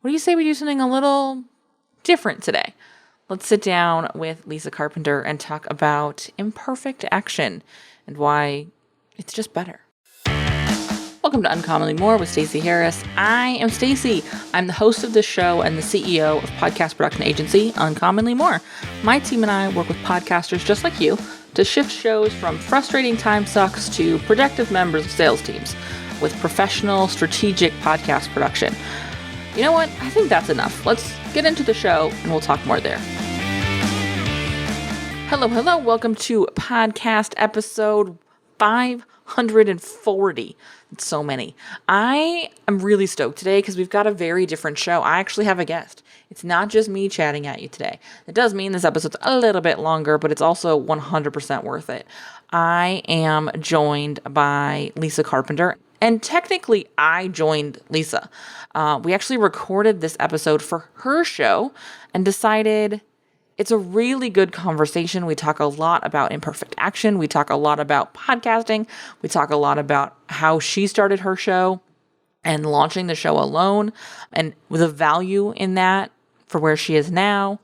what do you say we do something a little different today? Let's sit down with Lisa Carpenter and talk about imperfect action and why it's just better. Welcome to Uncommonly More with Stacey Harris. I am Stacey. I'm the host of this show and the CEO of podcast production agency Uncommonly More. My team and I work with podcasters just like you to shift shows from frustrating time sucks to productive members of sales teams with professional, strategic podcast production. You know what? I think that's enough. Let's get into the show and we'll talk more there. Hello. Welcome to podcast episode 540. It's so many. I am really stoked today because we've got a very different show. I actually have a guest. It's not just me chatting at you today. It does mean this episode's a little bit longer, but it's also 100% worth it. I am joined by Lisa Carpenter. And technically, I joined Lisa. We actually recorded this episode for her show and decided it's a really good conversation. We talk a lot about imperfect action. We talk a lot about podcasting. We talk a lot about how she started her show and launching the show alone and the value in that for where she is now.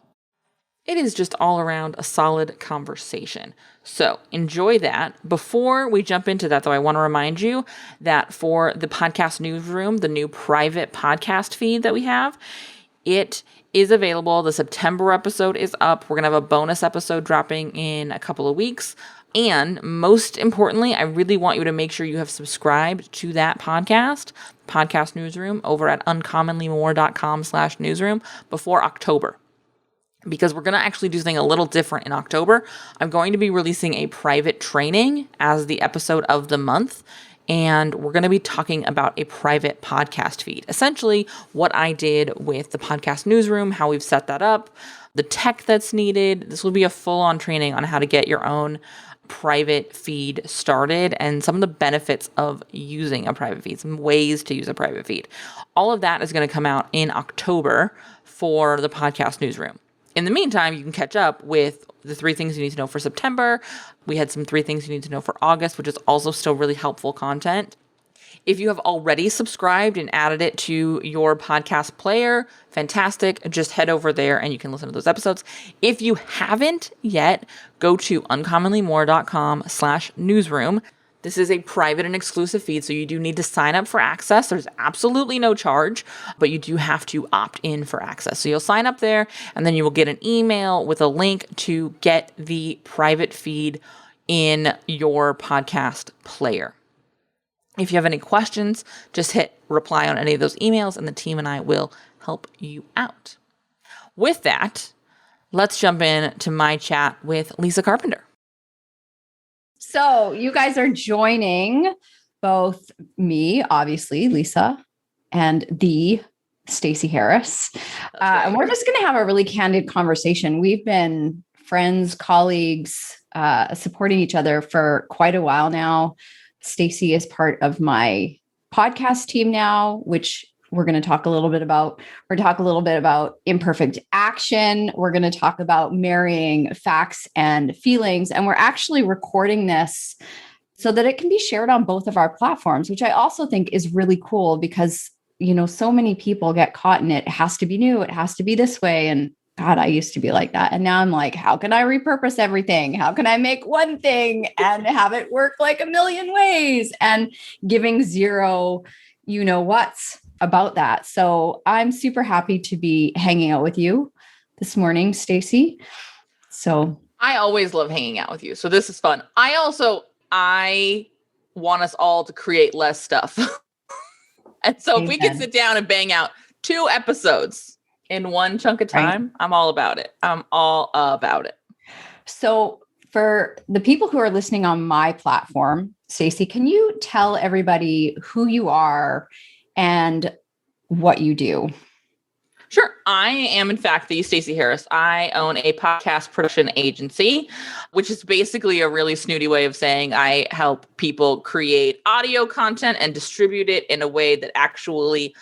It is just all around a solid conversation. So enjoy that. Before we jump into that, though, I want to remind you that for the podcast newsroom, the new private podcast feed that we have, it is available. The September episode is up. We're going to have a bonus episode dropping in a couple of weeks. And most importantly, I really want you to make sure you have subscribed to that podcast newsroom over at uncommonlymore.com/newsroom before October. Because we're going to actually do something a little different in October. I'm going to be releasing a private training as the episode of the month. And we're going to be talking about a private podcast feed. Essentially, what I did with the podcast newsroom, how we've set that up, the tech that's needed. This will be a full-on training on how to get your own private feed started and some of the benefits of using a private feed, some ways to use a private feed. All of that is going to come out in October for the podcast newsroom. In the meantime, you can catch up with the 3 things you need to know for September. We had some 3 things you need to know for August, which is also still really helpful content. If you have already subscribed and added it to your podcast player, fantastic. Just head over there and you can listen to those episodes. If you haven't yet, go to uncommonlymore.com/newsroom. This is a private and exclusive feed, so you do need to sign up for access. There's absolutely no charge, but you do have to opt in for access. So you'll sign up there, and then you will get an email with a link to get the private feed in your podcast player. If you have any questions, just hit reply on any of those emails, and the team and I will help you out. With that, let's jump in to my chat with Lisa Carpenter. So you guys are joining both me, obviously, Lisa, and the Stacey Harris. And we're just going to have a really candid conversation. We've been friends, colleagues, supporting each other for quite a while now. Stacey is part of my podcast team now, which we're going to talk a little bit about. We're going to talk a little bit about imperfect action. We're going to talk about marrying facts and feelings. And we're actually recording this so that it can be shared on both of our platforms, which I also think is really cool because, you know, so many people get caught in it. It has to be new. It has to be this way. And God, I used to be like that. And now I'm like, how can I repurpose everything? How can I make one thing and have it work like a million ways? And giving zero, you know what's about that. So I'm super happy to be hanging out with you this morning, Stacey. So I always love hanging out with you. So this is fun. I want us all to create less stuff. And so if we can sit down and bang out 2 episodes in one chunk of time, right, I'm all about it. I'm all about it. So for the people who are listening on my platform, Stacey, can you tell everybody who you are and what you do? Sure. I am, in fact, the Stacey Harris. I own a podcast production agency, which is basically a really snooty way of saying I help people create audio content and distribute it in a way that actually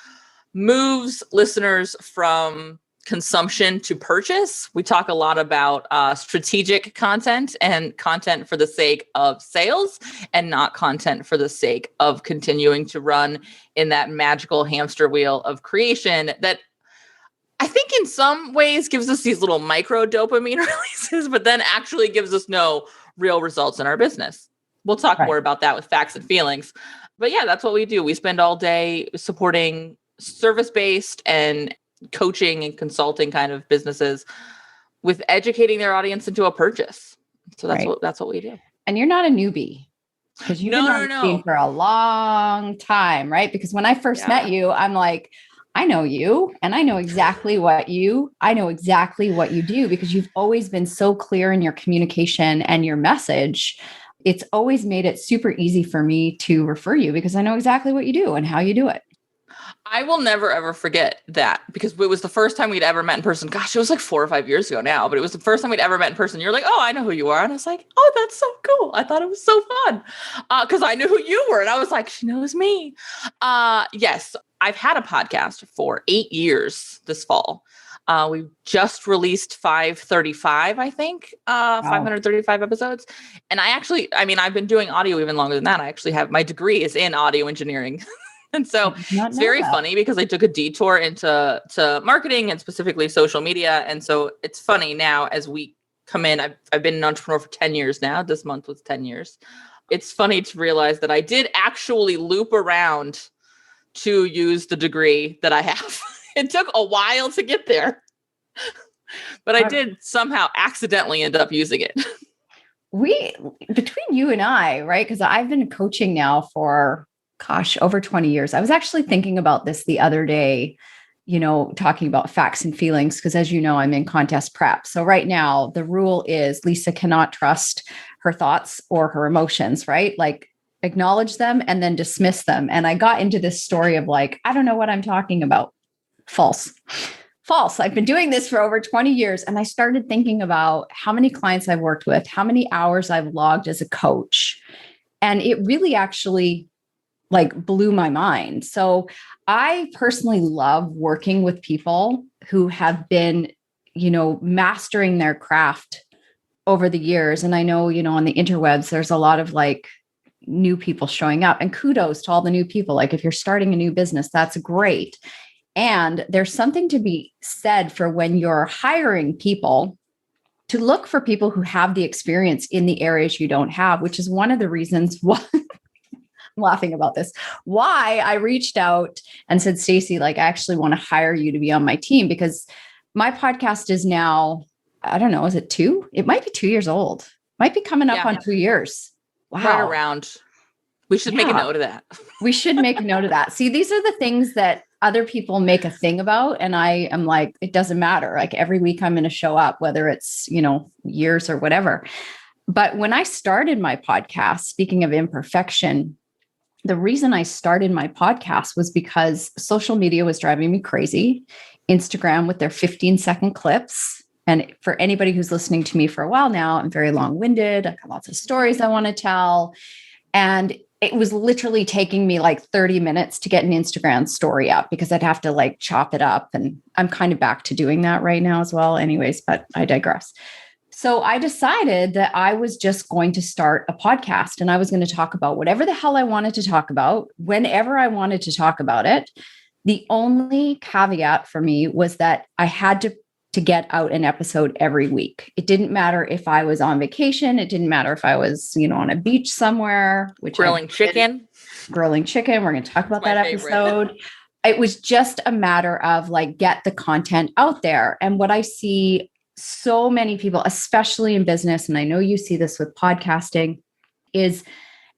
moves listeners from consumption to purchase. We talk a lot about strategic content and content for the sake of sales and not content for the sake of continuing to run in that magical hamster wheel of creation that I think in some ways gives us these little micro dopamine releases, but then actually gives us no real results in our business. We'll talk more about that with facts and feelings. But yeah, that's what we do. We spend all day supporting service-based and coaching and consulting kind of businesses with educating their audience into a purchase. So that's what we do. And you're not a newbie. Because you've been on the scene for a long time, right? Because when I first met you, I'm like, I know you and I know exactly what you do because you've always been so clear in your communication and your message. It's always made it super easy for me to refer you because I know exactly what you do and how you do it. I will never, ever forget that because it was the first time we'd ever met in person. Gosh, it was like 4 or 5 years ago now, but it was the first time we'd ever met in person. You're like, oh, I know who you are. And I was like, oh, that's so cool. I thought it was so fun because I knew who you were. And I was like, she knows me. Yes, I've had a podcast for 8 years this fall. We just released 535, I think, 535 episodes. And I've been doing audio even longer than that. I actually have my degree is in audio engineering. And so it's very funny because I took a detour into marketing and specifically social media. And so it's funny now as we come in, I've been an entrepreneur for 10 years now. This month was 10 years. It's funny to realize that I did actually loop around to use the degree that I have. It took a while to get there, but I did somehow accidentally end up using it. Between you and I, right? Because I've been coaching now for over 20 years. I was actually thinking about this the other day, talking about facts and feelings, because as you know, I'm in contest prep. So right now the rule is Lisa cannot trust her thoughts or her emotions, right? Like acknowledge them and then dismiss them. And I got into this story of like, I don't know what I'm talking about. False. I've been doing this for over 20 years. And I started thinking about how many clients I've worked with, how many hours I've logged as a coach. And it really actually blew my mind. So I personally love working with people who have been, mastering their craft over the years. And I know, on the interwebs, there's a lot of new people showing up, and kudos to all the new people. If you're starting a new business, that's great. And there's something to be said for when you're hiring people to look for people who have the experience in the areas you don't have, which is one of the reasons why I'm laughing about this, why I reached out and said, Stacey, I actually want to hire you to be on my team because my podcast is now, I don't know, is it 2? It might be 2 years old. Might be coming up on 2 years. Wow. Right around. We should make a note of that. We should make a note of that. See, these are the things that other people make a thing about. And I am like, it doesn't matter. Every week I'm going to show up, whether it's, years or whatever. But when I started my podcast, speaking of imperfection, the reason I started my podcast was because social media was driving me crazy. Instagram with their 15-second clips. And for anybody who's listening to me for a while now, I'm very long-winded. I've got lots of stories I want to tell. And it was literally taking me 30 minutes to get an Instagram story up because I'd have to chop it up. And I'm kind of back to doing that right now as well. Anyways, but I digress. So I decided that I was just going to start a podcast and I was going to talk about whatever the hell I wanted to talk about, whenever I wanted to talk about it. The only caveat for me was that I had to get out an episode every week. It didn't matter if I was on vacation. It didn't matter if I was, on a beach somewhere, grilling chicken. We're going to talk about that episode. It was just a matter of get the content out there. And what I see so many people, especially in business, and I know you see this with podcasting, is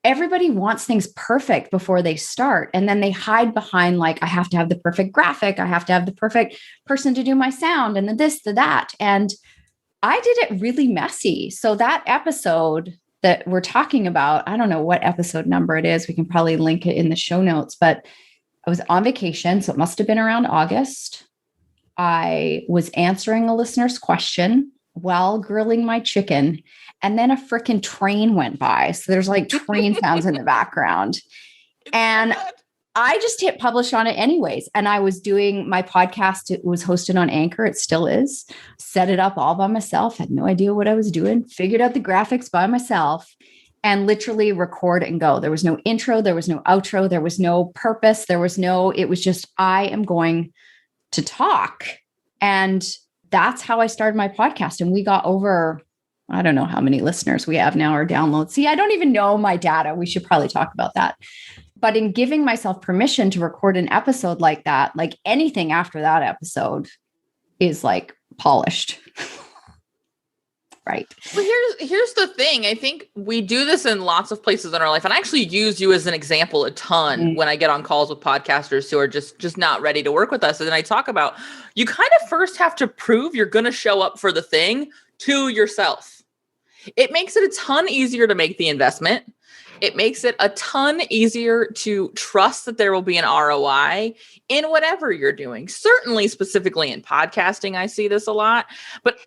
everybody wants things perfect before they start. And then they hide behind I have to have the perfect graphic. I have to have the perfect person to do my sound and the this, the that. And I did it really messy. So that episode that we're talking about, I don't know what episode number it is. We can probably link it in the show notes, but I was on vacation. So it must've been around August. I was answering a listener's question while grilling my chicken, and then a freaking train went by. So there's train sounds in the background. And I just hit publish on it anyways. And I was doing my podcast. It was hosted on Anchor. It still is. Set it up all by myself. Had no idea what I was doing. Figured out the graphics by myself and literally record and go. There was no intro. There was no outro. There was no purpose. It was just, I am going to talk. And that's how I started my podcast. And we got over, I don't know how many listeners we have now or downloads. See, I don't even know my data. We should probably talk about that. But in giving myself permission to record an episode like that, like anything after that episode is like polished. Right. Well, here's the thing. I think we do this in lots of places in our life. And I actually use you as an example a ton when I get on calls with podcasters who are just not ready to work with us. And then I talk about, you kind of first have to prove you're going to show up for the thing to yourself. It makes it a ton easier to make the investment. It makes it a ton easier to trust that there will be an ROI in whatever you're doing. Certainly, specifically in podcasting, I see this a lot. But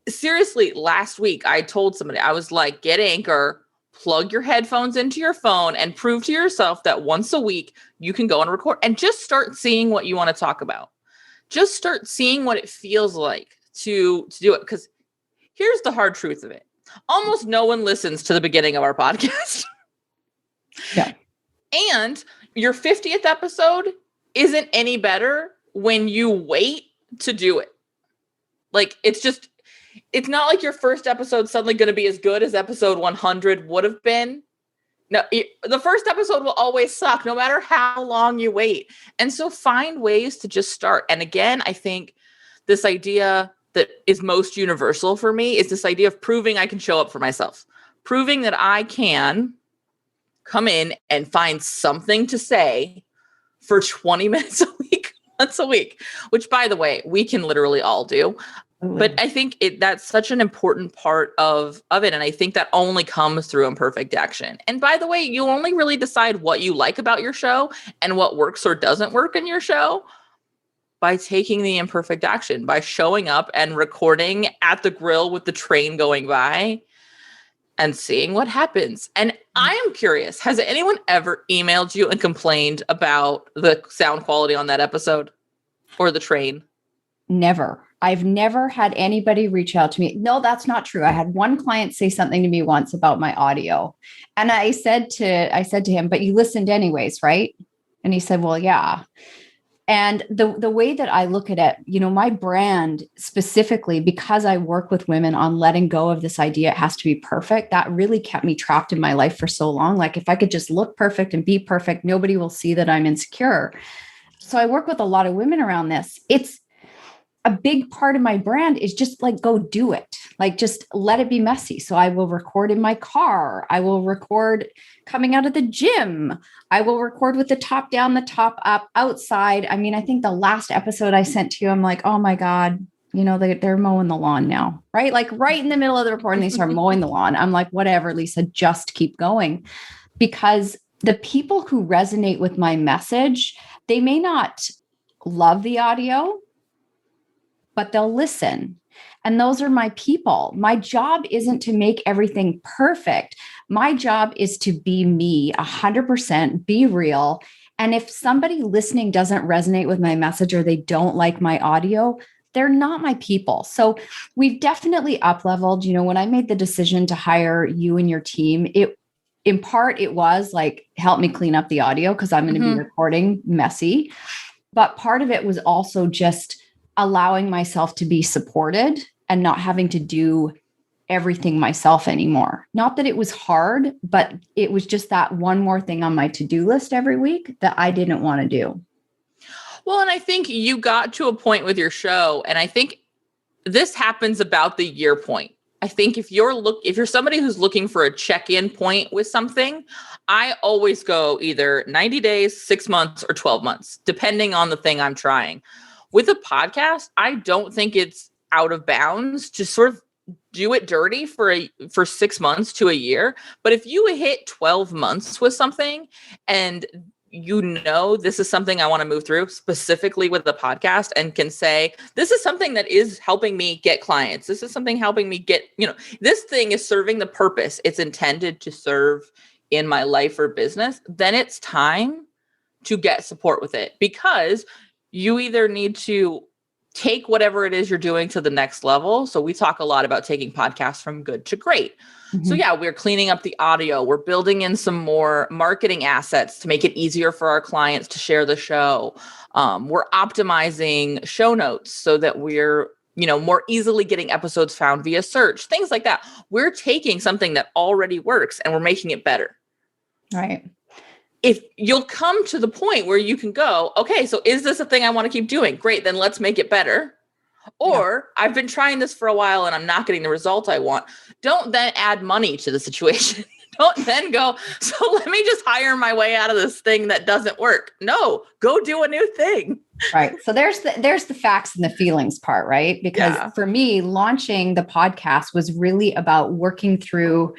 seriously, last week, I told somebody, I was like, get Anchor, plug your headphones into your phone and prove to yourself that once a week you can go and record and just start seeing what you want to talk about. Just start seeing what it feels like to do it. Because here's the hard truth of it. Almost no one listens to the beginning of our podcast. Yeah. And your 50th episode isn't any better when you wait to do it. Like, it's not like your first episode's suddenly going to be as good as episode 100 would have been. No, the first episode will always suck no matter how long you wait. And so find ways to just start. And again, I think this idea that is most universal for me is this idea of proving I can show up for myself, proving that I can come in and find something to say for 20 minutes a week, once a week, which, by the way, we can literally all do. But I think that's such an important part of it. And I think that only comes through imperfect action. And by the way, you only really decide what you like about your show and what works or doesn't work in your show by taking the imperfect action, by showing up and recording at the grill with the train going by and seeing what happens. And I am curious, has anyone ever emailed you and complained about the sound quality on that episode or the train? Never. I've never had anybody reach out to me. No, that's not true. I had one client say something to me once about my audio. And I said to him, but you listened anyways, right? And he said, well, yeah. And the way that I look at it, my brand specifically, because I work with women on letting go of this idea, it has to be perfect. That really kept me trapped in my life for so long. Like, if I could just look perfect and be perfect, nobody will see that I'm insecure. So I work with a lot of women around this. It's a big part of my brand is just like, go do it. Like, just let it be messy. So I will record in my car. I will record coming out of the gym. I will record with the top down, the top up, outside. I mean, I think the last episode I sent to you, I'm like, oh my God, they're mowing the lawn now, right? Like, right in the middle of the recording, they start mowing the lawn. I'm like, whatever, Lisa, just keep going. Because the people who resonate with my message, they may not love the audio, but they'll listen. And those are my people. My job isn't to make everything perfect. My job is to be me, 100%, be real. And if somebody listening doesn't resonate with my message or they don't like my audio, they're not my people. So we've definitely up-leveled. When I made the decision to hire you and your team, in part, it was like, help me clean up the audio because I'm going to be recording messy. But part of it was also just allowing myself to be supported and not having to do everything myself anymore. Not that it was hard, but it was just that one more thing on my to-do list every week that I didn't want to do. Well, and I think you got to a point with your show, and I think this happens about the year point. I think if you're somebody who's looking for a check-in point with something, I always go either 90 days, 6 months, or 12 months, depending on the thing I'm trying. With a podcast, I don't think it's out of bounds to sort of do it dirty for 6 months to a year. But if you hit 12 months with something and this is something I want to move through, specifically with the podcast, and can say, this is something that is helping me get clients. This is something helping me get, this thing is serving the purpose it's intended to serve in my life or business, then it's time to get support with it, because you either need to take whatever it is you're doing to the next level. So we talk a lot about taking podcasts from good to great. So yeah, we're cleaning up the audio. We're building in some more marketing assets to make it easier for our clients to share the show. We're optimizing show notes so that we're, more easily getting episodes found via search, things like that. We're taking something that already works and we're making it better. Right. If you'll come to the point where you can go, okay, so is this a thing I want to keep doing? Great, then let's make it better. Or I've been trying this for a while and I'm not getting the result I want. Don't then add money to the situation. Don't then go, so let me just hire my way out of this thing that doesn't work. No, go do a new thing. Right. So there's the facts and the feelings part, right? Because for me, launching the podcast was really about working through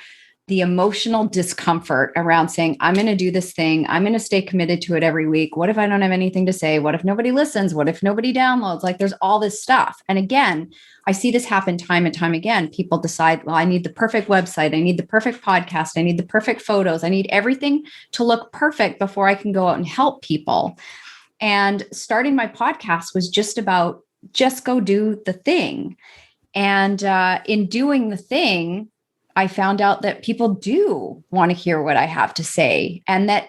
the emotional discomfort around saying, I'm going to do this thing. I'm going to stay committed to it every week. What if I don't have anything to say? What if nobody listens? What if nobody downloads? Like there's all this stuff. And again, I see this happen time and time again. People decide, well, I need the perfect website. I need the perfect podcast. I need the perfect photos. I need everything to look perfect before I can go out and help people. And starting my podcast was just about just go do the thing. And in doing the thing, I found out that people do want to hear what I have to say and that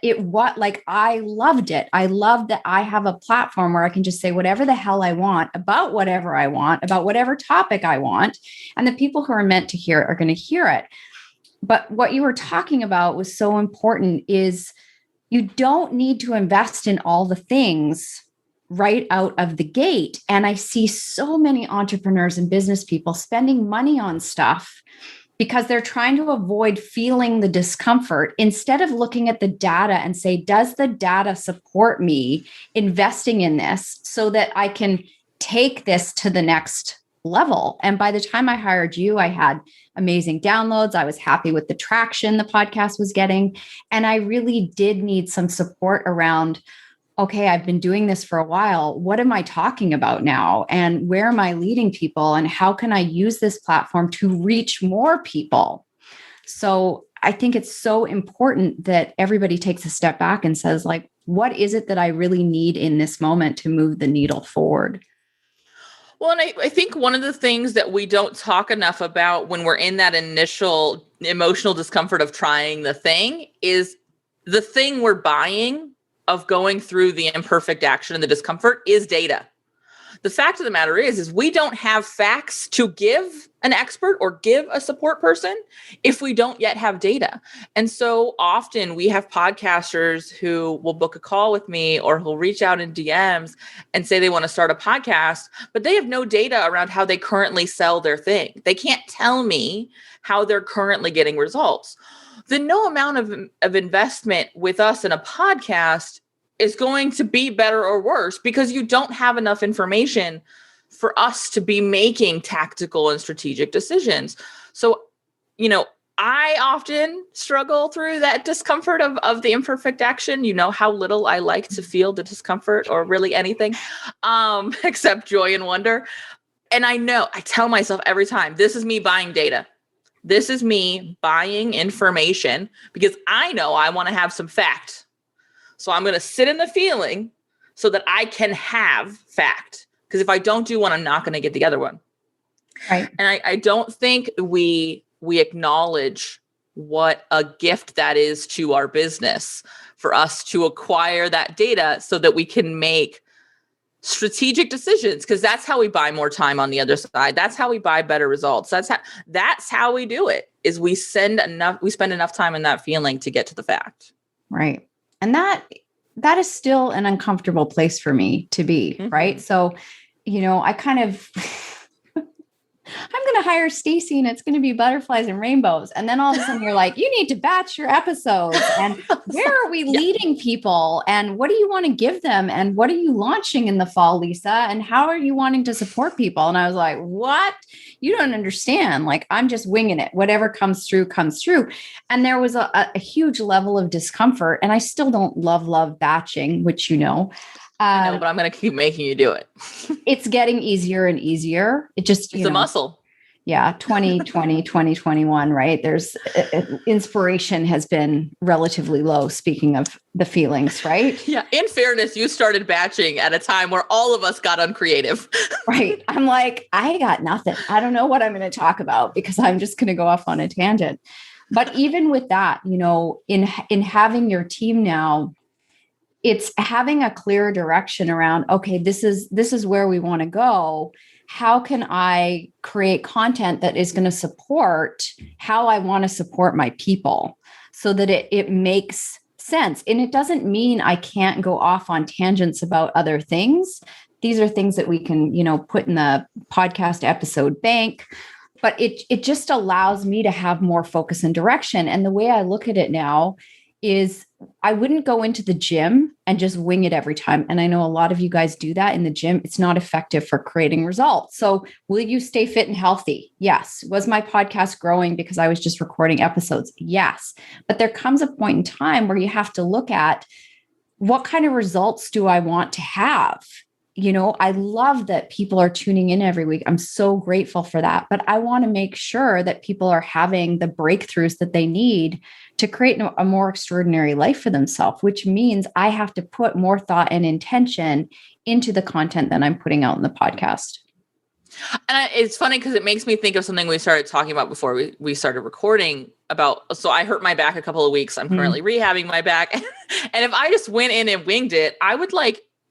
I loved it. I loved that I have a platform where I can just say whatever the hell I want about whatever I want, about whatever topic I want. And the people who are meant to hear it are going to hear it. But what you were talking about was so important is you don't need to invest in all the things right out of the gate. And I see so many entrepreneurs and business people spending money on stuff because they're trying to avoid feeling the discomfort instead of looking at the data and say, does the data support me investing in this so that I can take this to the next level? And by the time I hired you, I had amazing downloads. I was happy with the traction the podcast was getting. And I really did need some support around, okay, I've been doing this for a while. What am I talking about now? And where am I leading people? And how can I use this platform to reach more people? So I think it's so important that everybody takes a step back and says, like, what is it that I really need in this moment to move the needle forward? Well, and I think one of the things that we don't talk enough about when we're in that initial emotional discomfort of trying the thing is the thing we're buying of going through the imperfect action and the discomfort is data. The fact of the matter is we don't have facts to give an expert or give a support person if we don't yet have data. And so often we have podcasters who will book a call with me or who'll reach out in DMs and say they want to start a podcast, but they have no data around how they currently sell their thing. They can't tell me how they're currently getting results. Then no amount of investment with us in a podcast is going to be better or worse because you don't have enough information for us to be making tactical and strategic decisions. So, I often struggle through that discomfort of the imperfect action. You know how little I like to feel the discomfort or really anything, except joy and wonder. And I tell myself every time, this is me buying data. This is me buying information because I know I want to have some fact. So I'm going to sit in the feeling so that I can have fact. Because if I don't do one, I'm not going to get the other one. Right. And I don't think we acknowledge what a gift that is to our business for us to acquire that data so that we can make strategic decisions, because that's how we buy more time on the other side. That's how we buy better results. That's how we do it, is we spend enough time in that feeling to get to the fact. Right. And that is still an uncomfortable place for me to be. Mm-hmm. Right. So, I kind of, I'm going to hire Stacey and it's going to be butterflies and rainbows. And then all of a sudden you're like, you need to batch your episodes. And where are we leading people? And what do you want to give them? And what are you launching in the fall, Lisa? And how are you wanting to support people? And I was like, what? You don't understand. Like, I'm just winging it. Whatever comes through, comes through. And there was a huge level of discomfort. And I still don't love batching, which I know, but I'm going to keep making you do it. It's getting easier and easier. It's a muscle. Yeah, 2020, 2021, right? There's inspiration has been relatively low, speaking of the feelings, right? Yeah. In fairness, you started batching at a time where all of us got uncreative. Right. I'm like, I got nothing. I don't know what I'm going to talk about because I'm just going to go off on a tangent. But even with that, in having your team now, it's having a clear direction around, okay, this is where we want to go. How can I create content that is going to support how I want to support my people so that it makes sense? And it doesn't mean I can't go off on tangents about other things. These are things that we can, put in the podcast episode bank, but it just allows me to have more focus and direction. And the way I look at it now is I wouldn't go into the gym and just wing it every time. And I know a lot of you guys do that in the gym. It's not effective for creating results. So will you stay fit and healthy? Yes. Was my podcast growing because I was just recording episodes? Yes. But there comes a point in time where you have to look at what kind of results do I want to have? I love that people are tuning in every week. I'm so grateful for that. But I want to make sure that people are having the breakthroughs that they need to create a more extraordinary life for themselves, which means I have to put more thought and intention into the content that I'm putting out in the podcast. And it's funny because it makes me think of something we started talking about before we started recording about. So I hurt my back a couple of weeks. I'm currently rehabbing my back. And if I just went in and winged it, I would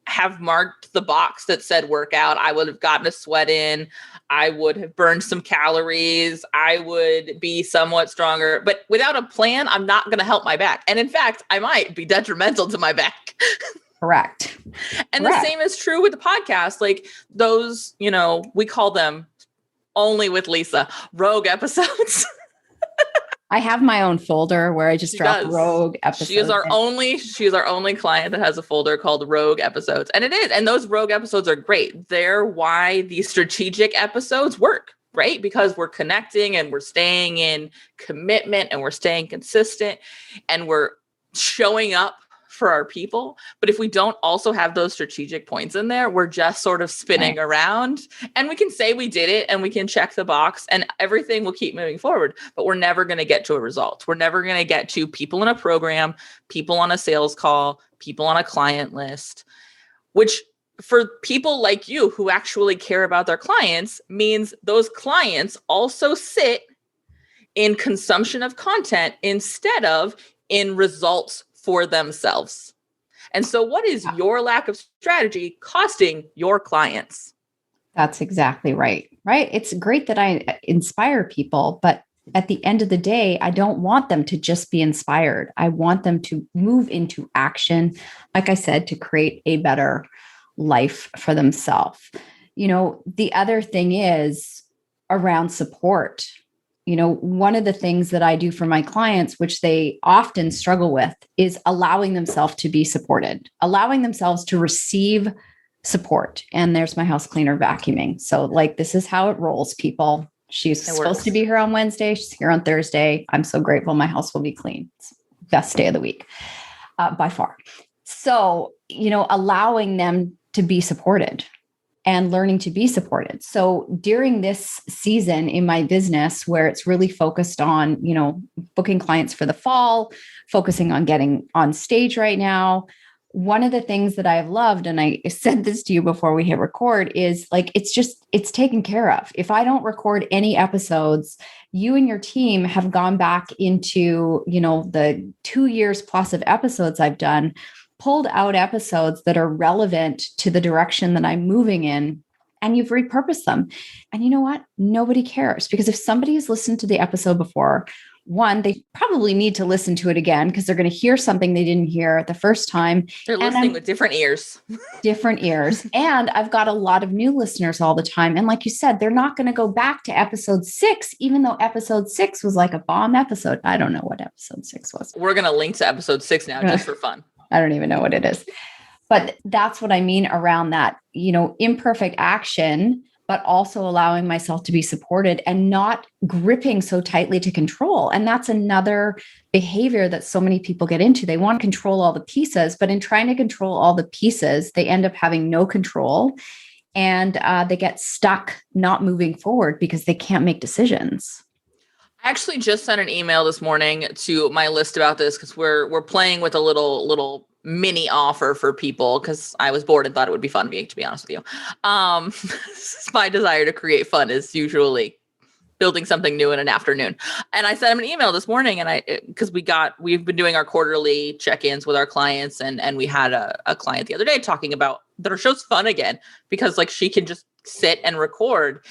have marked the box that said workout. I would have gotten a sweat in. I would have burned some calories. I would be somewhat stronger. But without a plan, I'm not going to help my back. And in fact, I might be detrimental to my back. Correct. And the same is true with the podcast. Like those, we call them only with Lisa rogue episodes. I have my own folder where I just drop rogue episodes. She is our only client that has a folder called rogue episodes. And it is. And those rogue episodes are great. They're why these strategic episodes work, right? Because we're connecting and we're staying in commitment and we're staying consistent and we're showing up for our people. But if we don't also have those strategic points in there, we're just sort of spinning around, and we can say we did it and we can check the box and everything will keep moving forward, but we're never going to get to a result. We're never going to get to people in a program, people on a sales call, people on a client list, which for people like you who actually care about their clients means those clients also sit in consumption of content instead of in results for themselves. And so what is your lack of strategy costing your clients? That's exactly right. Right. It's great that I inspire people, but at the end of the day, I don't want them to just be inspired. I want them to move into action, like I said, to create a better life for themselves. The other thing is around support. One of the things that I do for my clients, which they often struggle with, is allowing themselves to be supported, allowing themselves to receive support. And there's my house cleaner vacuuming. So this is how it rolls, people. She's supposed to be here on Wednesday. She's here on Thursday. I'm so grateful my house will be clean. It's the best day of the week by far. So, allowing them to be supported and learning to be supported. So during this season in my business, where it's really focused on, booking clients for the fall, focusing on getting on stage right now, one of the things that I've loved, and I said this to you before we hit record, is it's taken care of. If I don't record any episodes, you and your team have gone back into, the 2 years plus of episodes I've done, pulled out episodes that are relevant to the direction that I'm moving in, and you've repurposed them. And you know what? Nobody cares, because if somebody has listened to the episode before, one, they probably need to listen to it again because they're going to hear something they didn't hear the first time. They're listening with different ears. Different ears. And I've got a lot of new listeners all the time. And like you said, they're not going to go back to episode 6, even though episode 6 was like a bomb episode. I don't know what episode 6 was. We're going to link to episode 6 now just for fun. I don't even know what it is. But that's what I mean around that, imperfect action, but also allowing myself to be supported and not gripping so tightly to control. And that's another behavior that so many people get into. They want to control all the pieces, but in trying to control all the pieces, they end up having no control. and they get stuck not moving forward because they can't make decisions. I actually just sent an email this morning to my list about this because we're playing with a little mini offer for people because I was bored and thought it would be fun to be honest with you. My desire to create fun is usually building something new in an afternoon. And I sent him an email this morning because we've been doing our quarterly check-ins with our clients and we had a client the other day talking about that our show's fun again because like she can just sit and record.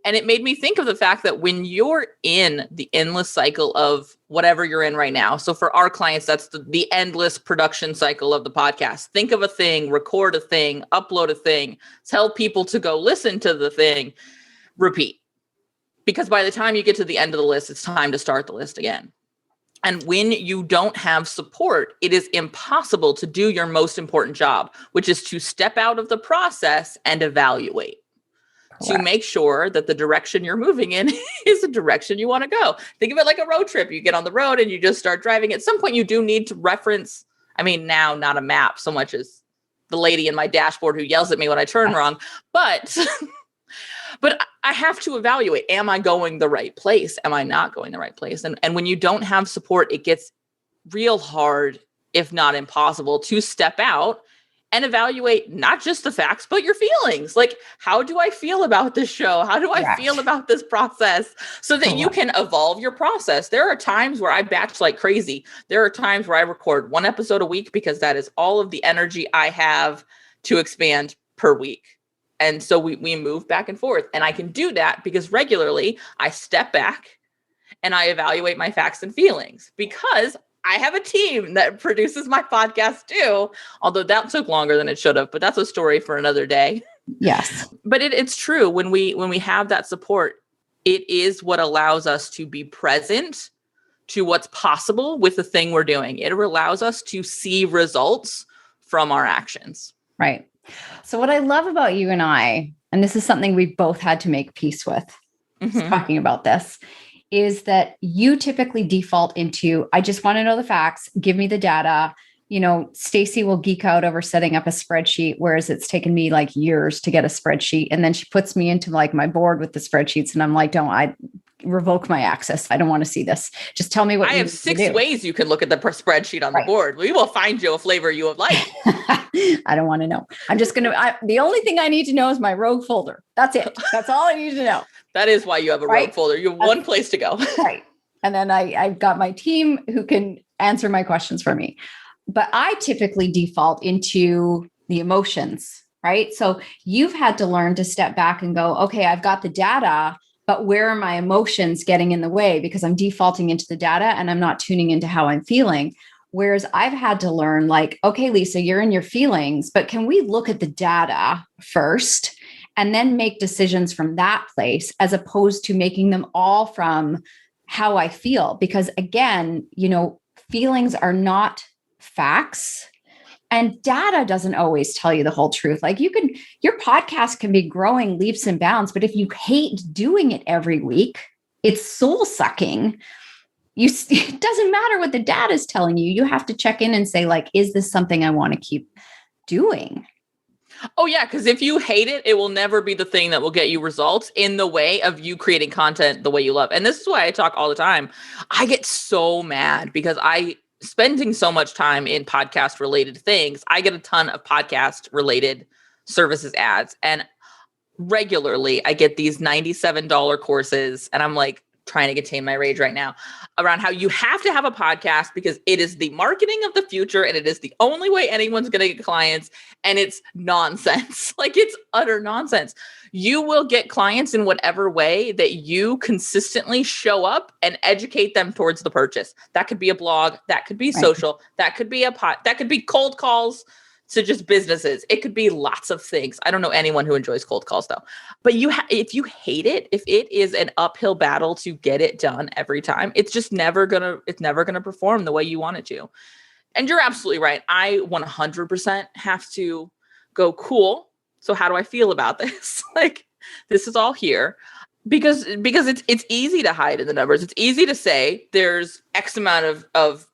And it made me think of the fact that when you're in the endless cycle of whatever you're in right now. So for our clients, that's the endless production cycle of the podcast. Think of a thing, record a thing, upload a thing, tell people to go listen to the thing, repeat. Because by the time you get to the end of the list, it's time to start the list again. And when you don't have support, it is impossible to do your most important job, which is to step out of the process and evaluate. Correct. To make sure that the direction you're moving in is the direction you want to go. Think of it like a road trip. You get on the road and you just start driving. At some point, you do need to reference, now not a map so much as the lady in my dashboard who yells at me when I turn wrong, but... But I have to evaluate, am I going the right place? Am I not going the right place? And when you don't have support, it gets real hard, if not impossible, to step out and evaluate not just the facts, but your feelings. Like, how do I feel about this show? How do I feel about this process? So that you can evolve your process. There are times where I batch like crazy. There are times where I record one episode a week because that is all of the energy I have to expand per week. And so we move back and forth. And I can do that because regularly I step back and I evaluate my facts and feelings because I have a team that produces my podcast too, although that took longer than it should have, but that's a story for another day. Yes. But it's true. When we have that support, it is what allows us to be present to what's possible with the thing we're doing. It allows us to see results from our actions. Right. So what I love about you and I, and this is something we've both had to make peace with, talking about this, is that you typically default into, I just want to know the facts, give me the data. Stacey will geek out over setting up a spreadsheet, whereas it's taken me like years to get a spreadsheet. And then she puts me into like my board with the spreadsheets. And I'm like, I revoke my access. I don't want to see this. Just tell me what I have 6 ways you can look at the spreadsheet on the board. We will find you a flavor you have liked. I don't want to know. I'm just going to, the only thing I need to know is my rogue folder. That's it. That's all I need to know. That is why you have a rogue folder. You have one place to go. Right. And then I've got my team who can answer my questions for me. But I typically default into the emotions, right? So you've had to learn to step back and go, okay, I've got the data, but where are my emotions getting in the way? Because I'm defaulting into the data and I'm not tuning into how I'm feeling. Whereas I've had to learn like, okay, Lisa, you're in your feelings, but can we look at the data first and then make decisions from that place as opposed to making them all from how I feel? Because again, feelings are not facts and data doesn't always tell you the whole truth. Like your podcast can be growing leaps and bounds, but if you hate doing it every week, it's soul sucking. It doesn't matter what the data is telling you. You have to check in and say like, is this something I want to keep doing? Oh yeah. Cause if you hate it, it will never be the thing that will get you results in the way of you creating content the way you love. And this is why I talk all the time. I get so mad because spending so much time in podcast related things, I get a ton of podcast related services ads. And regularly I get these $97 courses and I'm like trying to contain my rage right now around how you have to have a podcast because it is the marketing of the future and it is the only way anyone's going to get clients. And it's nonsense. Like it's utter nonsense. You will get clients in whatever way that you consistently show up and educate them towards the purchase. That could be a blog, that could be social, that could be that could be cold calls to just businesses. It could be lots of things. I don't know anyone who enjoys cold calls though. But if you hate it, if it is an uphill battle to get it done every time, it's just never gonna perform the way you want it to. And you're absolutely right. I 100% have to go, cool. So how do I feel about this? Like, this is all here. Because it's easy to hide in the numbers. It's easy to say there's X amount of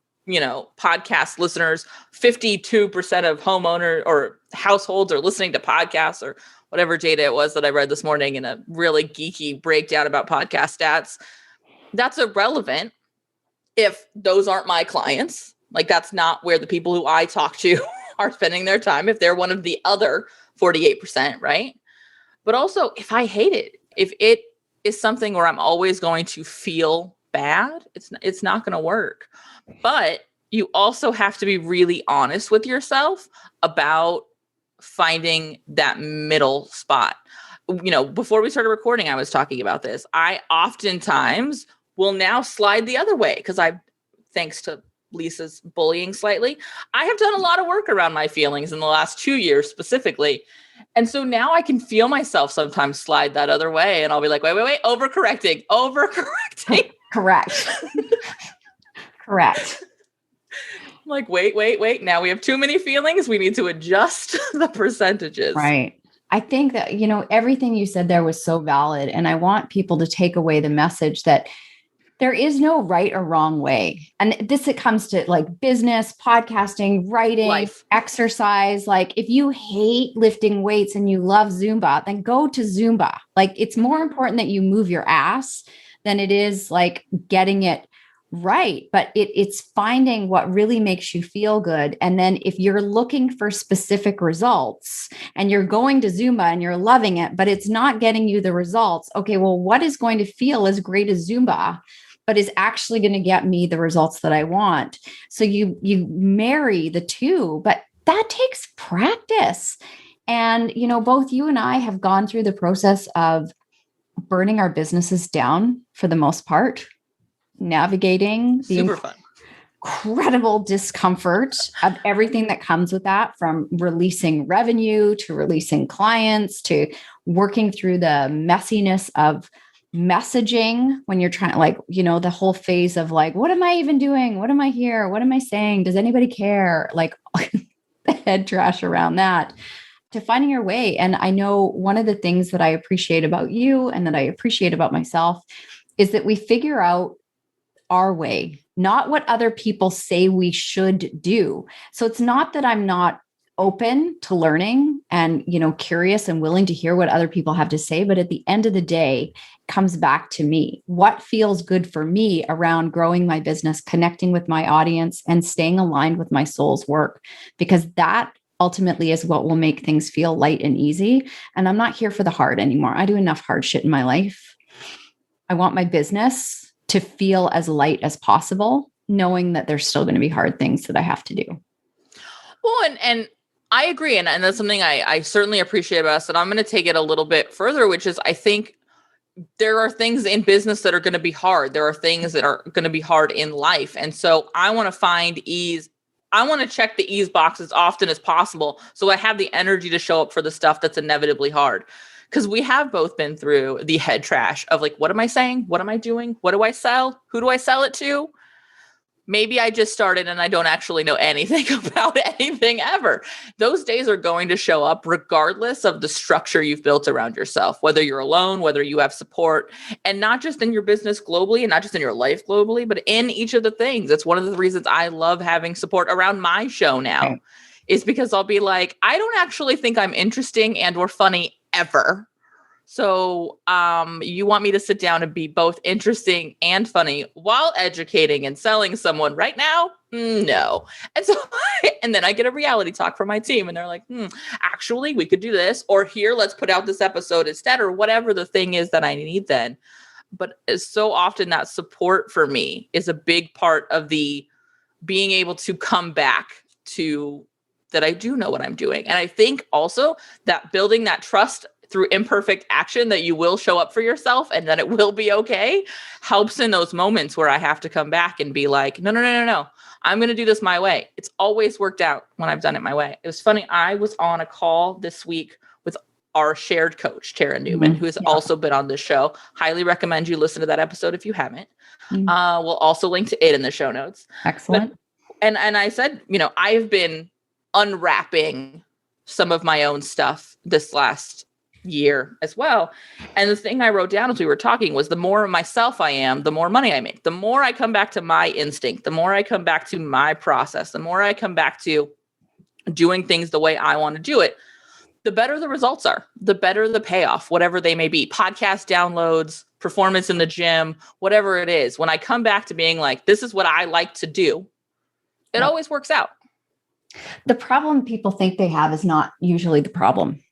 podcast listeners, 52% of homeowners or households are listening to podcasts or whatever data it was that I read this morning in a really geeky breakdown about podcast stats. That's irrelevant if those aren't my clients. Like, that's not where the people who I talk to are spending their time, if they're one of the other 48%, right? But also, if I hate it, if it is something where I'm always going to feel bad, it's not going to work. But you also have to be really honest with yourself about finding that middle spot. You know, before we started recording, I was talking about this. I oftentimes will now slide the other way because thanks to Lisa's bullying slightly, I have done a lot of work around my feelings in the last 2 years specifically. And so now I can feel myself sometimes slide that other way. And I'll be like, wait, overcorrecting. Correct. Correct. Like, wait. Now we have too many feelings. We need to adjust the percentages. Right. I think that, everything you said there was so valid. And I want people to take away the message that there is no right or wrong way. And it comes to like business, podcasting, writing, life, exercise. Like, if you hate lifting weights and you love Zumba, then go to Zumba. Like, it's more important that you move your ass than it is like getting it right. But it's finding what really makes you feel good. And then if you're looking for specific results and you're going to Zumba and you're loving it, but it's not getting you the results. Okay, well, what is going to feel as great as Zumba, but is actually going to get me the results that I want? So you marry the two, but that takes practice. And, both you and I have gone through the process of burning our businesses down for the most part, navigating the incredible discomfort of everything that comes with that, from releasing revenue to releasing clients to working through the messiness of messaging when you're trying, like, the whole phase of like, what am I even doing? What am I here? What am I saying? Does anybody care? Like, the head trash around that, to finding your way. And I know one of the things that I appreciate about you and that I appreciate about myself is that we figure out our way, not what other people say we should do. So it's not that I'm not open to learning and, curious and willing to hear what other people have to say. But at the end of the day, it comes back to me. What feels good for me around growing my business, connecting with my audience, and staying aligned with my soul's work, because that ultimately is what will make things feel light and easy. And I'm not here for the hard anymore. I do enough hard shit in my life. I want my business to feel as light as possible, knowing that there's still going to be hard things that I have to do. Well, and I agree. And that's something I certainly appreciate about us. And I'm going to take it a little bit further, which is, I think there are things in business that are going to be hard. There are things that are going to be hard in life. And so I want to find ease. I want to check the ease box as often as possible, so I have the energy to show up for the stuff that's inevitably hard. Because we have both been through the head trash of like, what am I saying? What am I doing? What do I sell? Who do I sell it to? Maybe I just started and I don't actually know anything about anything ever. Those days are going to show up regardless of the structure you've built around yourself, whether you're alone, whether you have support, and not just in your business globally and not just in your life globally, but in each of the things. It's one of the reasons I love having support around my show now, is because I'll be like, I don't actually think I'm interesting and or funny ever. So you want me to sit down and be both interesting and funny while educating and selling someone right now? No. And so, and then I get a reality talk from my team and they're like, actually, we could do this, or here, let's put out this episode instead, or whatever the thing is that I need then. But so often that support for me is a big part of the being able to come back to that I do know what I'm doing. And I think also that building that trust through imperfect action, that you will show up for yourself and that it will be okay, helps in those moments where I have to come back and be like, no. I'm going to do this my way. It's always worked out when I've done it my way. It was funny. I was on a call this week with our shared coach, Tara Newman, who has also been on this show. Highly recommend you listen to that episode if you haven't. We'll also link to it in the show notes. Excellent. And I said, I've been unwrapping some of my own stuff this last year as well. And the thing I wrote down as we were talking was, the more myself I am, the more money I make. The more I come back to my instinct, the more I come back to my process, the more I come back to doing things the way I want to do it, the better the results are, the better the payoff, whatever they may be. Podcast downloads, performance in the gym, whatever it is. When I come back to being like, this is what I like to do, it always works out. The problem people think they have is not usually the problem.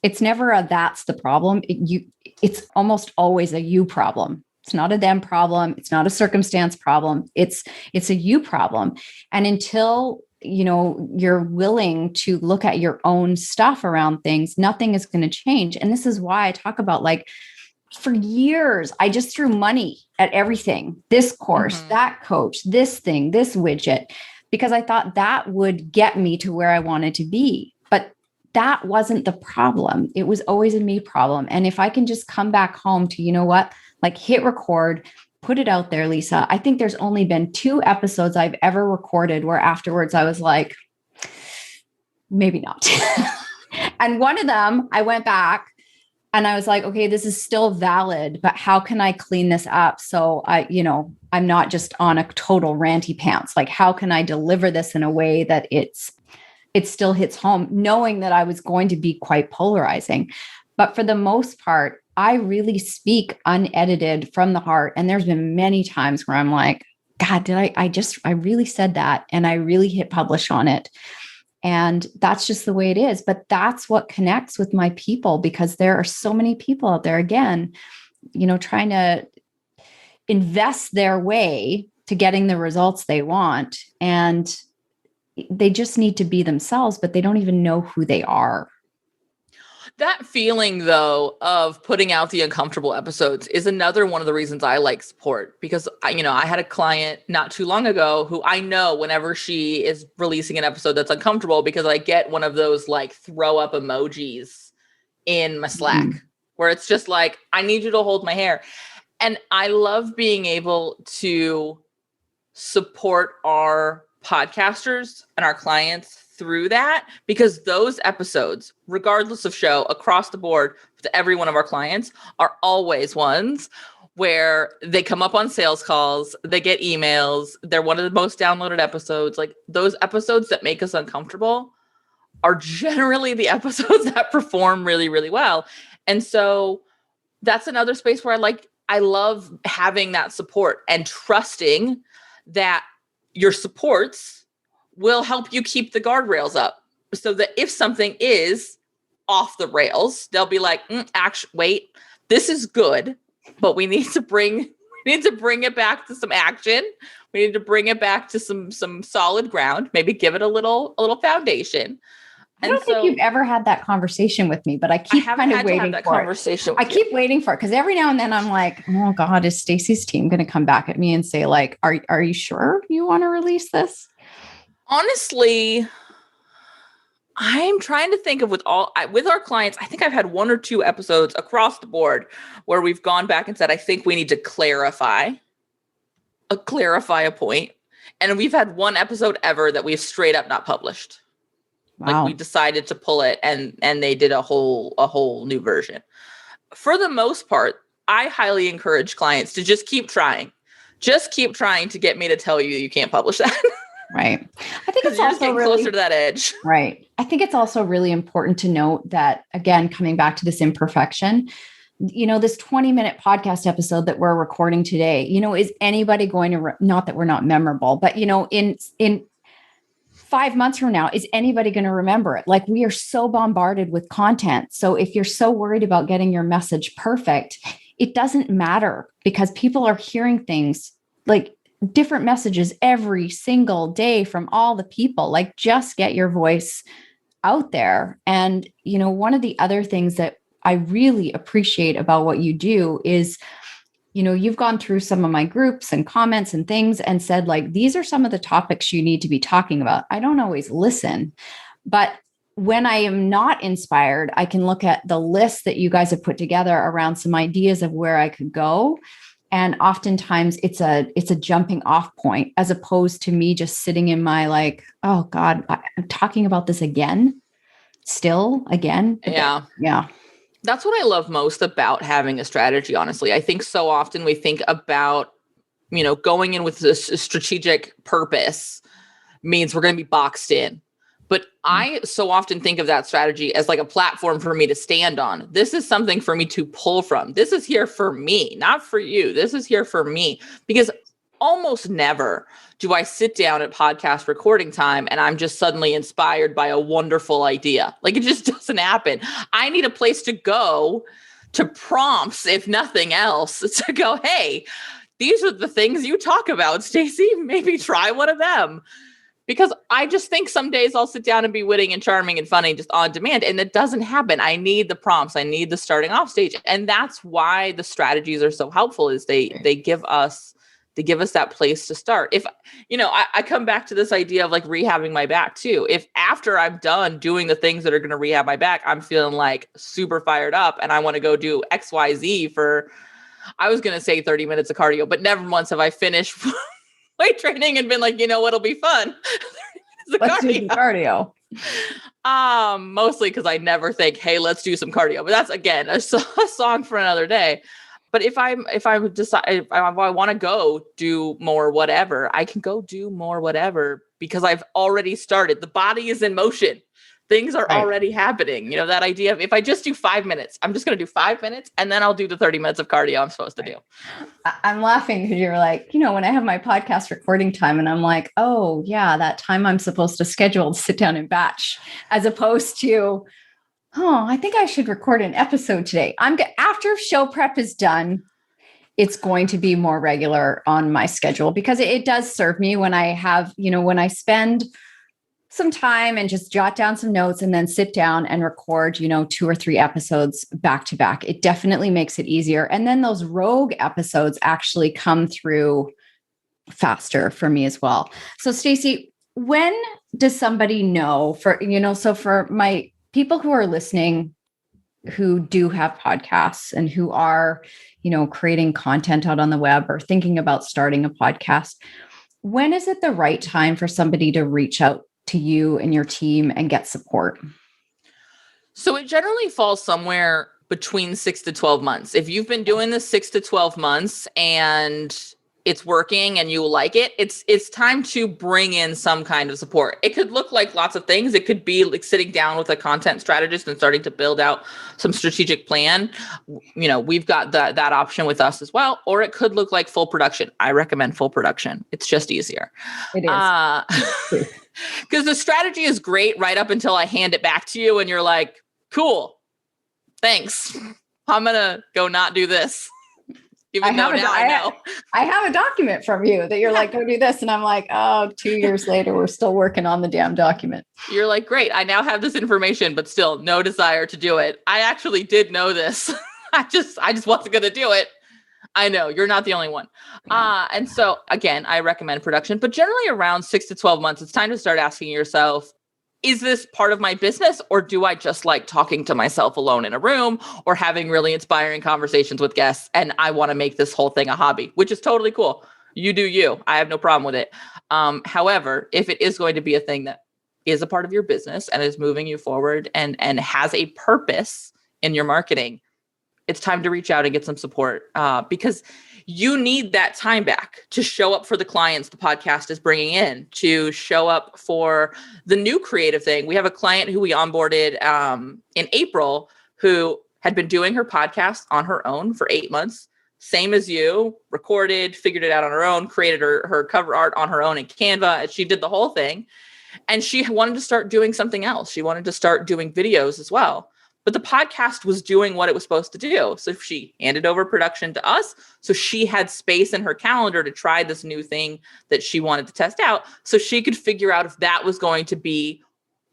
It's never a that's the problem. It's almost always a you problem. It's not a them problem. It's not a circumstance problem. It's a you problem. And until you're willing to look at your own stuff around things, nothing is going to change. And this is why I talk about, like, for years, I just threw money at everything. This course, that coach, this thing, this widget, because I thought that would get me to where I wanted to be. But that wasn't the problem. It was always a me problem. And if I can just come back home to, like, hit record, put it out there, Lisa. I think there's only been 2 episodes I've ever recorded where afterwards I was like, maybe not. And one of them, I went back and I was like, okay, this is still valid, but how can I clean this up? So I'm not just on a total ranty pants. Like, how can I deliver this in a way that it still hits home, knowing that I was going to be quite polarizing. But for the most part, I really speak unedited from the heart. And there's been many times where I'm like, God, I really said that. And I really hit publish on it. And that's just the way it is. But that's what connects with my people, because there are so many people out there, again, trying to invest their way to getting the results they want. And they just need to be themselves, but they don't even know who they are. That feeling, though, of putting out the uncomfortable episodes is another one of the reasons I like support, because I had a client not too long ago who I know whenever she is releasing an episode that's uncomfortable, because I get one of those like throw up emojis in my Slack where it's just like, I need you to hold my hair. And I love being able to support our podcasters and our clients through that, because those episodes, regardless of show, across the board with every one of our clients, are always ones where they come up on sales calls, they get emails, they're one of the most downloaded episodes. Like, those episodes that make us uncomfortable are generally the episodes that perform really, really well. And so that's another space where I love having that support and trusting that your supports will help you keep the guardrails up, so that if something is off the rails, they'll be like, wait, this is good, but we need to bring it back to some action. We need to bring it back to some solid ground, maybe give it a little foundation. I don't think you've ever had that conversation with me, but I keep kind of waiting for it. I keep waiting for it, because every now and then I'm like, oh God, is Stacey's team going to come back at me and say, like, are you sure you want to release this? Honestly, I'm trying to think of with our clients, I think I've had 1 or 2 episodes across the board where we've gone back and said, I think we need to clarify a point. And we've had 1 episode ever that we've straight up not published. Wow. Like, we decided to pull it and they did a whole new version. For the most part, I highly encourage clients to just keep trying. Just keep trying to get me to tell you can't publish that. Right. I think it's also getting really closer to that edge. Right. I think it's also really important to note that, again, coming back to this imperfection, this 20-minute podcast episode that we're recording today, is anybody going to, not that we're not memorable, but, in 5 months from now, is anybody going to remember it? Like, we are so bombarded with content. So if you're so worried about getting your message perfect, it doesn't matter, because people are hearing things like different messages every single day from all the people. Like, just get your voice out there. And, one of the other things that I really appreciate about what you do is, you've gone through some of my groups and comments and things and said, like, these are some of the topics you need to be talking about. I don't always listen, but when I am not inspired, I can look at the list that you guys have put together around some ideas of where I could go. And oftentimes it's a jumping off point, as opposed to me just sitting in my, like, oh God, I'm talking about this again. Yeah. Yeah. That's what I love most about having a strategy, honestly. I think so often we think about, going in with this strategic purpose means we're going to be boxed in. But I so often think of that strategy as like a platform for me to stand on. This is something for me to pull from. This is here for me, not for you. This is here for me. Because almost never do I sit down at podcast recording time and I'm just suddenly inspired by a wonderful idea. Like, it just doesn't happen. I need a place to go to prompts, if nothing else, to go, hey, these are the things you talk about, Stacey. Maybe try one of them. Because I just think some days I'll sit down and be witty and charming and funny just on demand. And it doesn't happen. I need the prompts. I need the starting off stage. And that's why the strategies are so helpful, is they give us that place to start. If, I come back to this idea of like rehabbing my back too. If after I'm done doing the things that are going to rehab my back, I'm feeling like super fired up and I want to go do XYZ for, I was going to say 30 minutes of cardio, but never once have I finished weight training and been like, what'll be fun? Let's do the cardio. Mostly because I never think, hey, let's do some cardio. But that's, again, a song for another day. But if I want to go do more whatever, I can go do more whatever because I've already started. The body is in motion. Things are already happening. That idea of, if I just do 5 minutes, I'm just going to do 5 minutes and then I'll do the 30 minutes of cardio I'm supposed to do. I'm laughing because you're like, when I have my podcast recording time and I'm like, oh yeah, that time I'm supposed to schedule to sit down and batch, as opposed to, oh, I think I should record an episode today. After show prep is done, it's going to be more regular on my schedule because it does serve me when I have, when I spend some time and just jot down some notes and then sit down and record, 2 or 3 episodes back to back. It definitely makes it easier. And then those rogue episodes actually come through faster for me as well. So Stacey, when does somebody know so for my people who are listening, who do have podcasts and who are, creating content out on the web or thinking about starting a podcast, when is it the right time for somebody to reach out to you and your team and get support? So it generally falls somewhere between 6 to 12 months. If you've been doing this 6 to 12 months and it's working and you like it, it's time to bring in some kind of support. It could look like lots of things. It could be like sitting down with a content strategist and starting to build out some strategic plan. We've got that option with us as well. Or it could look like full production. I recommend full production. It's just easier. It is. Because the strategy is great right up until I hand it back to you and you're like, cool, thanks. I'm going to go not do this. Even though now I know. I have a document from you that you're like, go do this. And I'm like, oh, 2 years later, we're still working on the damn document. You're like, great, I now have this information, but still no desire to do it. I actually did know this. I just wasn't going to do it. I know you're not the only one. Yeah. And so again, I recommend production, but generally around 6 to 12 months, it's time to start asking yourself, is this part of my business, or do I just like talking to myself alone in a room or having really inspiring conversations with guests? And I want to make this whole thing a hobby, which is totally cool. You do you. I have no problem with it. However, if it is going to be a thing that is a part of your business and is moving you forward and has a purpose in your marketing, it's time to reach out and get some support because you need that time back to show up for the clients the podcast is bringing in, to show up for the new creative thing. We have a client who we onboarded in April who had been doing her podcast on her own for 8 months. Same as you, recorded, figured it out on her own, created her cover art on her own in Canva. And she did the whole thing. And she wanted to start doing something else. She wanted to start doing videos as well. But the podcast was doing what it was supposed to do. So she handed over production to us. So she had space in her calendar to try this new thing that she wanted to test out. So she could figure out if that was going to be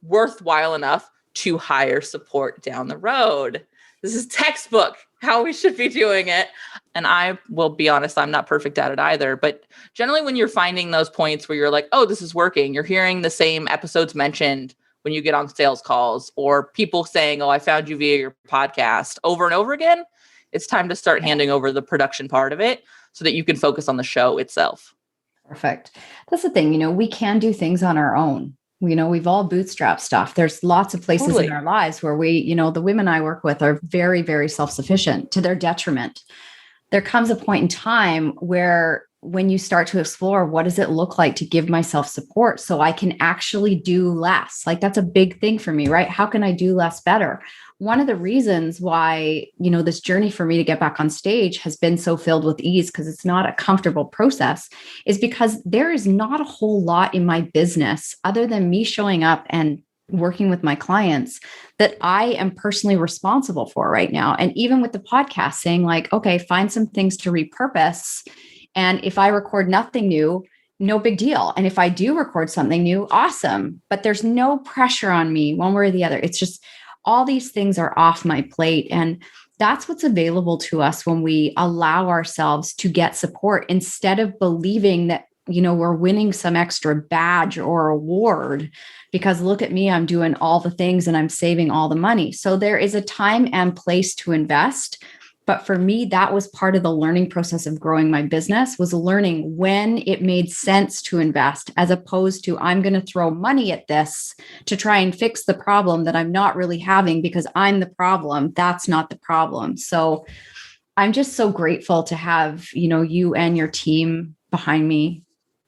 worthwhile enough to hire support down the road. This is textbook how we should be doing it. And I will be honest, I'm not perfect at it either. But generally when you're finding those points where you're like, oh, this is working, you're hearing the same episodes mentioned when you get on sales calls, or people saying, oh, I found you via your podcast over and over again, it's time to start handing over the production part of it so that you can focus on the show itself. Perfect. That's the thing, we can do things on our own. We've all bootstrapped stuff. There's lots of places in our lives where we, the women I work with are very, very self-sufficient to their detriment. There comes a point in time where when you start to explore, what does it look like to give myself support so I can actually do less? Like, that's a big thing for me, right? How can I do less better? One of the reasons why, this journey for me to get back on stage has been so filled with ease, because it's not a comfortable process, is because there is not a whole lot in my business other than me showing up and working with my clients that I am personally responsible for right now. And even with the podcast, saying like, okay, find some things to repurpose. And if I record nothing new, no big deal. And if I do record something new, awesome. But there's no pressure on me one way or the other. It's just all these things are off my plate. And that's what's available to us when we allow ourselves to get support, instead of believing that, we're winning some extra badge or award because look at me, I'm doing all the things and I'm saving all the money. So there is a time and place to invest. But for me, that was part of the learning process of growing my business, was learning when it made sense to invest, as opposed to I'm going to throw money at this to try and fix the problem that I'm not really having because I'm the problem. That's not the problem. So I'm just so grateful to have, you and your team behind me.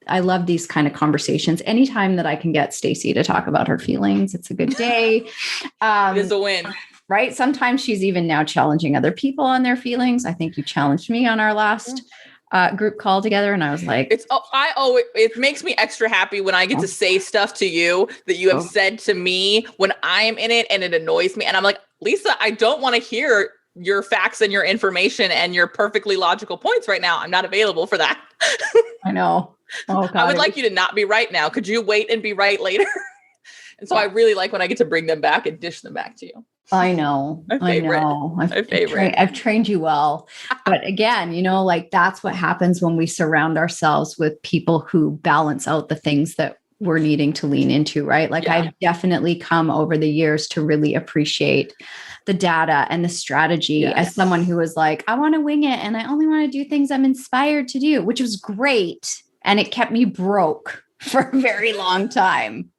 I love these kind of conversations. Anytime that I can get Stacey to talk about her feelings, it's a good day. It is a win. Right? Sometimes she's even now challenging other people on their feelings. I think you challenged me on our last group call together. And I was like, it makes me extra happy when I get to say stuff to you that you have said to me when I'm in it, and it annoys me. And I'm like, Lisa, I don't want to hear your facts and your information and your perfectly logical points right now. I'm not available for that. I know. Oh, God, I would like you to not be right now. Could you wait and be right later? And so I really like when I get to bring them back and dish them back to you. I know. My favorite. I've trained you well. But again, like that's what happens when we surround ourselves with people who balance out the things that we're needing to lean into, right? Like I've definitely come over the years to really appreciate the data and the strategy as someone who was like, I want to wing it and I only want to do things I'm inspired to do, which was great. And it kept me broke for a very long time.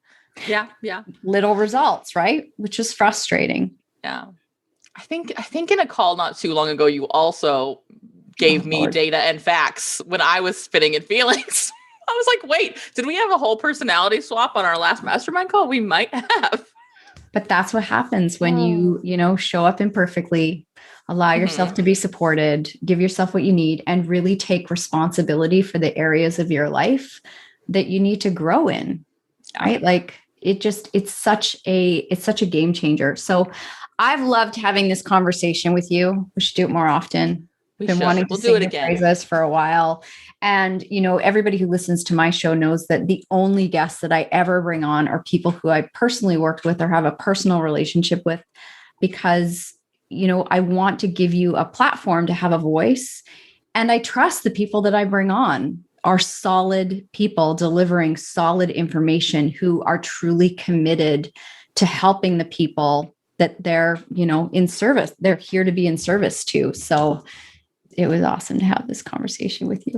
Yeah. Little results, right? Which is frustrating. Yeah. I think in a call not too long ago, you also gave me data and facts when I was spinning in feelings. I was like, wait, did we have a whole personality swap on our last mastermind call? We might have. But that's what happens when you show up imperfectly, allow yourself to be supported, give yourself what you need, and really take responsibility for the areas of your life that you need to grow in. Right? Like it's such a game changer. So I've loved having this conversation with you. We should do it more often. Been wanting to sing your praises for a while. And, everybody who listens to my show knows that the only guests that I ever bring on are people who I personally worked with or have a personal relationship with, because, I want to give you a platform to have a voice. And I trust the people that I bring on are solid people delivering solid information who are truly committed to helping the people that they're, in service. They're here to be in service to. So it was awesome to have this conversation with you.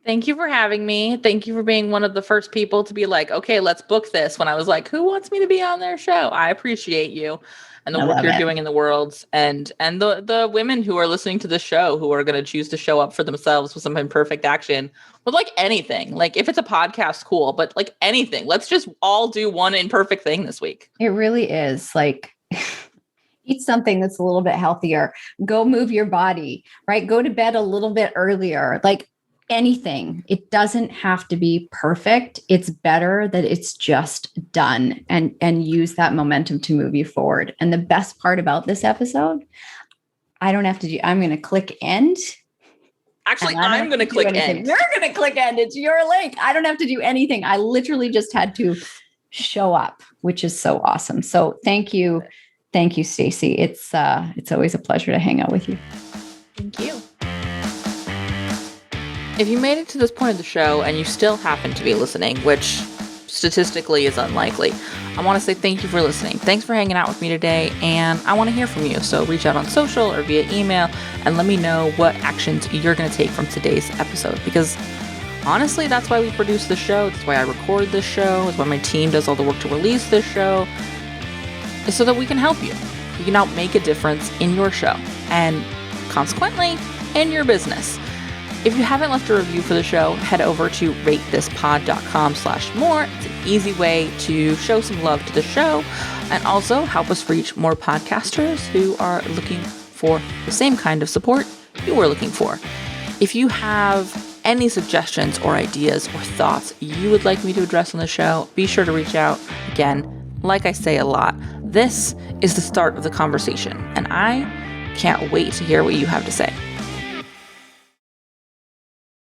Thank you for having me. Thank you for being one of the first people to be like, okay, let's book this. When I was like, who wants me to be on their show? I appreciate you and the work you're doing in the world, and the women who are listening to the show who are going to choose to show up for themselves with some imperfect action, with like anything. Like if it's a podcast, cool, but like anything, let's just all do one imperfect thing this week. It really is like eat something that's a little bit healthier, go move your body, right? Go to bed a little bit earlier, like anything. It doesn't have to be perfect. It's better that it's just done, and use that momentum to move you forward. And the best part about this episode, I'm going to click end. Actually, I'm going to click end. You're going to click end. It's your link. I don't have to do anything. I literally just had to show up, which is so awesome. So thank you. Thank you, Stacey. It's always a pleasure to hang out with you. Thank you. If you made it to this point of the show and you still happen to be listening, which statistically is unlikely, I want to say thank you for listening. Thanks for hanging out with me today, and I want to hear from you. So reach out on social or via email and let me know what actions you're going to take from today's episode, because honestly, that's why we produce the show. That's why I record this show. It's why my team does all the work to release this show, is so that we can help you. We can help make a difference in your show and consequently in your business. If you haven't left a review for the show, head over to ratethispod.com/more. It's an easy way to show some love to the show and also help us reach more podcasters who are looking for the same kind of support you were looking for. If you have any suggestions or ideas or thoughts you would like me to address on the show, be sure to reach out. Again, like I say a lot, this is the start of the conversation, and I can't wait to hear what you have to say.